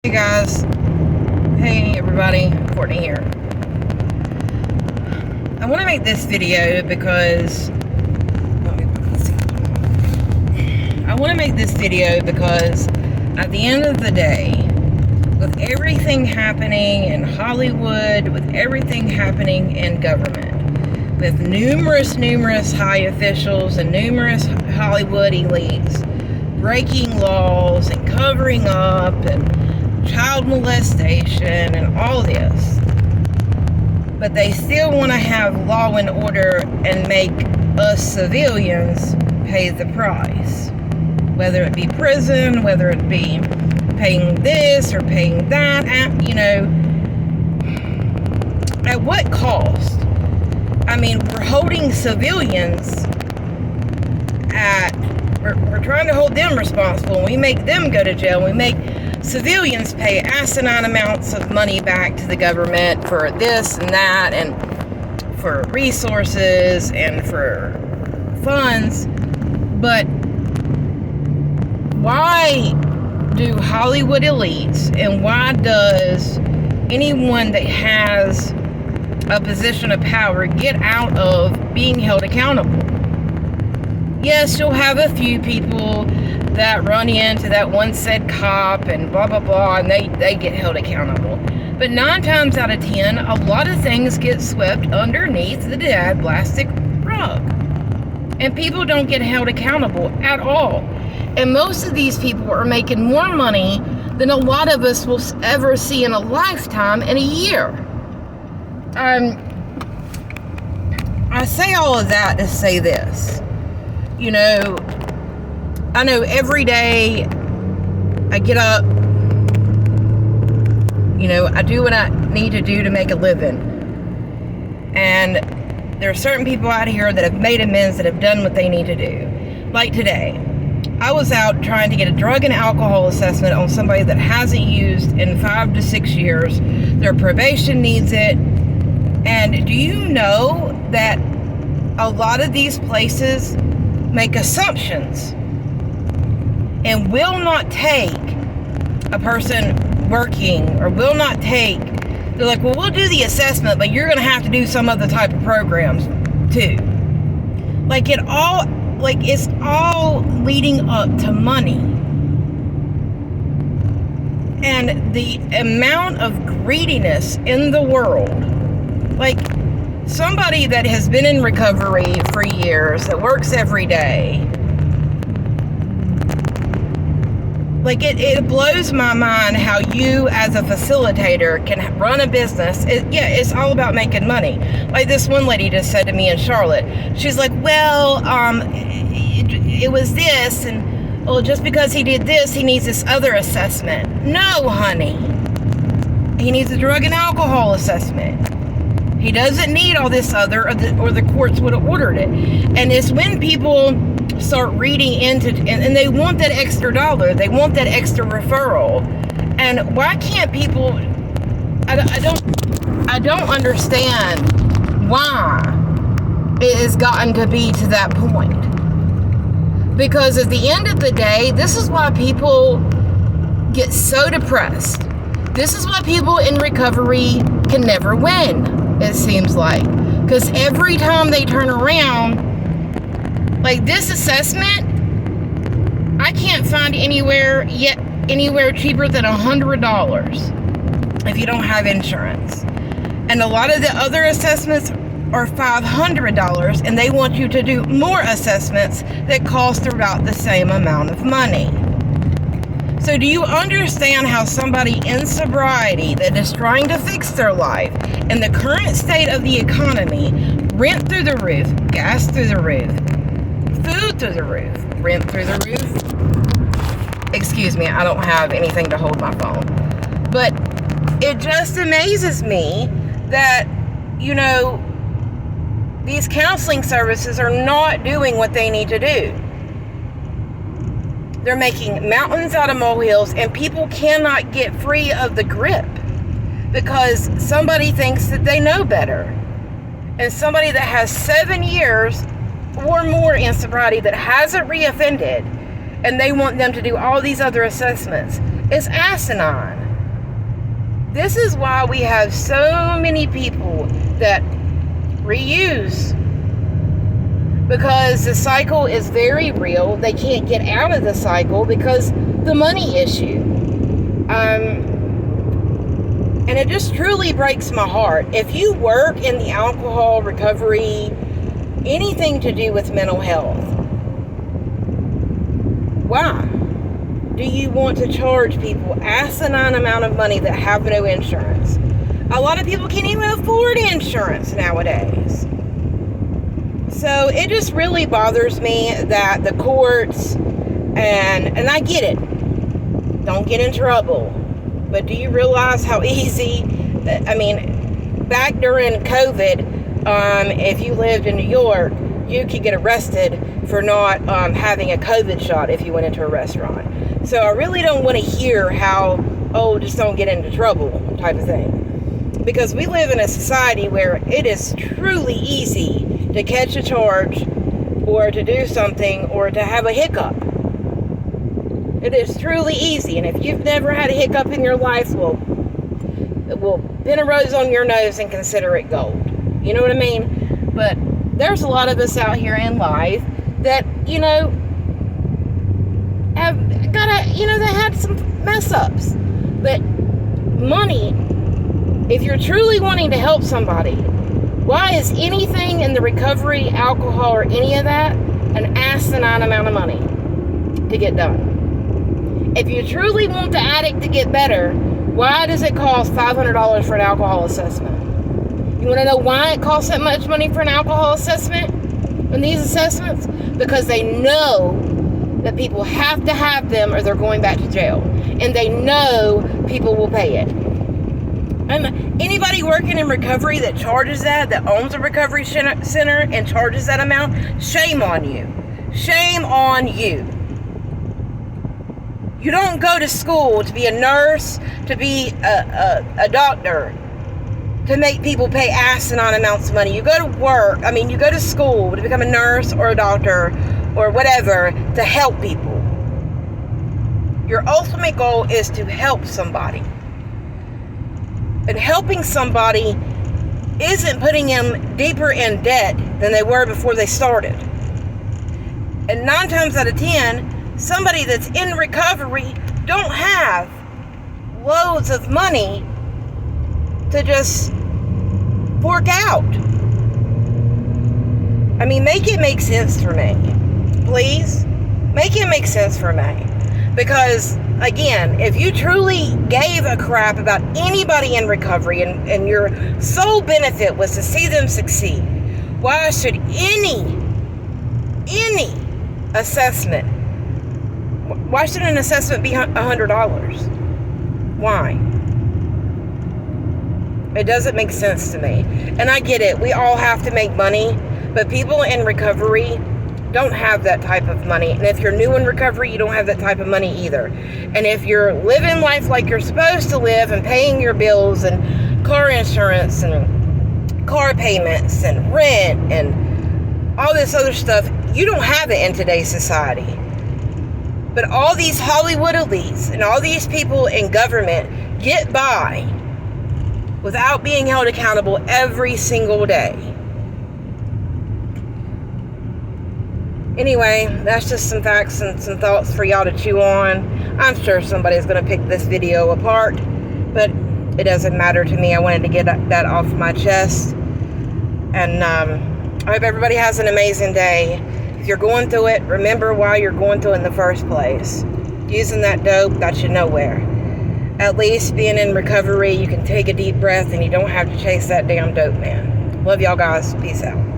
Hey guys, hey everybody, Courtney here. I want to make this video because at the end of the day, with everything happening in Hollywood, with everything happening in government, with numerous high officials and numerous Hollywood elites breaking laws and covering up and child molestation and all this, but they still want to have law and order and make us civilians pay the price, whether it be prison, whether it be paying this or paying that, at what cost? I mean, we're holding civilians we're trying to hold them responsible. We make them go to jail. We make civilians pay asinine amounts of money back to the government for this and that, and for resources and for funds. But why do Hollywood elites and why does anyone that has a position of power get out of being held accountable? Yes, you'll have a few people that run into that one said cop and blah blah blah, and they get held accountable. But 9 times out of 10, a lot of things get swept underneath the dad plastic rug, and people don't get held accountable at all. And most of these people are making more money than a lot of us will ever see in a lifetime in a year. I say all of that to say this. I know every day I get up, I do what I need to do to make a living. And there are certain people out here that have made amends, that have done what they need to do. Like today, I was out trying to get a drug and alcohol assessment on somebody that hasn't used in 5 to 6 years. Their probation needs it. And do you know that a lot of these places make assumptions and will not take a person working, or will not take, they're like, well, we'll do the assessment, but you're going to have to do some other type of programs too. It's all leading up to money. And the amount of greediness in the world, somebody that has been in recovery for years, that works every day, it blows my mind how you as a facilitator can run a business. It's all about making money. Like this one lady just said to me in Charlotte, she's like, well, it was this, and well, just because he did this, he needs this other assessment. No, honey. He needs a drug and alcohol assessment. He doesn't need all this other, or the courts would have ordered it. And it's when people start reading into, and they want that extra dollar, they want that extra referral. And why can't people, I don't understand why it has gotten to be to that point. Because at the end of the day, this is why people get so depressed. This is why people in recovery can never win. It seems like, because every time they turn around, like this assessment, I can't find anywhere cheaper than $100 if you don't have insurance. And a lot of the other assessments are $500, and they want you to do more assessments that cost about the same amount of money. So do you understand how somebody in sobriety that is trying to fix their life in the current state of the economy, rent through the roof, gas through the roof, food through the roof, rent through the roof? Excuse me, I don't have anything to hold my phone. But it just amazes me that, these counseling services are not doing what they need to do. They're making mountains out of molehills, and people cannot get free of the grip because somebody thinks that they know better. And somebody that has 7 years or more in sobriety that hasn't reoffended, and they want them to do all these other assessments, is asinine. This is why we have so many people that reuse, because the cycle is very real. They can't get out of the cycle because the money issue. And it just truly breaks my heart. If you work in the alcohol recovery, anything to do with mental health, why do you want to charge people asinine amount of money that have no insurance? A lot of people can't even afford insurance nowadays. So it just really bothers me that the courts, and I get it, don't get in trouble, but do you realize how easy, I mean, back during COVID, if you lived in New York, you could get arrested for not having a COVID shot if you went into a restaurant. So I really don't want to hear how, oh, just don't get into trouble type of thing. Because we live in a society where it is truly easy to catch a charge or to do something or to have a hiccup. It is truly easy. And if you've never had a hiccup in your life, well, pin a rose on your nose and consider it gold. You know what I mean? But there's a lot of us out here in life that, have gotta, they had some mess ups. But money, if you're truly wanting to help somebody, why is anything in the recovery, alcohol, or any of that an asinine amount of money to get done? If you truly want the addict to get better, why does it cost $500 for an alcohol assessment? You want to know why it costs that much money for an alcohol assessment and these assessments? Because they know that people have to have them or they're going back to jail. And they know people will pay it. Anybody working in recovery that charges that owns a recovery center and charges that amount, shame on you. Shame on you. You don't go to school to be a nurse, to be a doctor, to make people pay asinine amounts of money. You go to work, you go to school to become a nurse or a doctor or whatever to help people. Your ultimate goal is to help somebody. And helping somebody isn't putting them deeper in debt than they were before they started. And 9 times out of 10, somebody that's in recovery don't have loads of money to just fork out. Make it make sense for me. Please, make it make sense for me. Because, again, if you truly gave a crap about anybody in recovery and your sole benefit was to see them succeed, why should any assessment, why should an assessment be $100? Why? It doesn't make sense to me. And I get it. We all have to make money. But people in recovery don't have that type of money. And if you're new in recovery, you don't have that type of money either. And if you're living life like you're supposed to live and paying your bills and car insurance and car payments and rent and all this other stuff, you don't have it in today's society. But all these Hollywood elites and all these people in government get by without being held accountable every single day. Anyway, that's just some facts and some thoughts for y'all to chew on. I'm sure somebody's going to pick this video apart, but it doesn't matter to me. I wanted to get that off my chest. And I hope everybody has an amazing day. If you're going through it, remember why you're going through it in the first place. Using that dope got you nowhere. At least being in recovery, you can take a deep breath and you don't have to chase that damn dope, man. Love y'all guys. Peace out.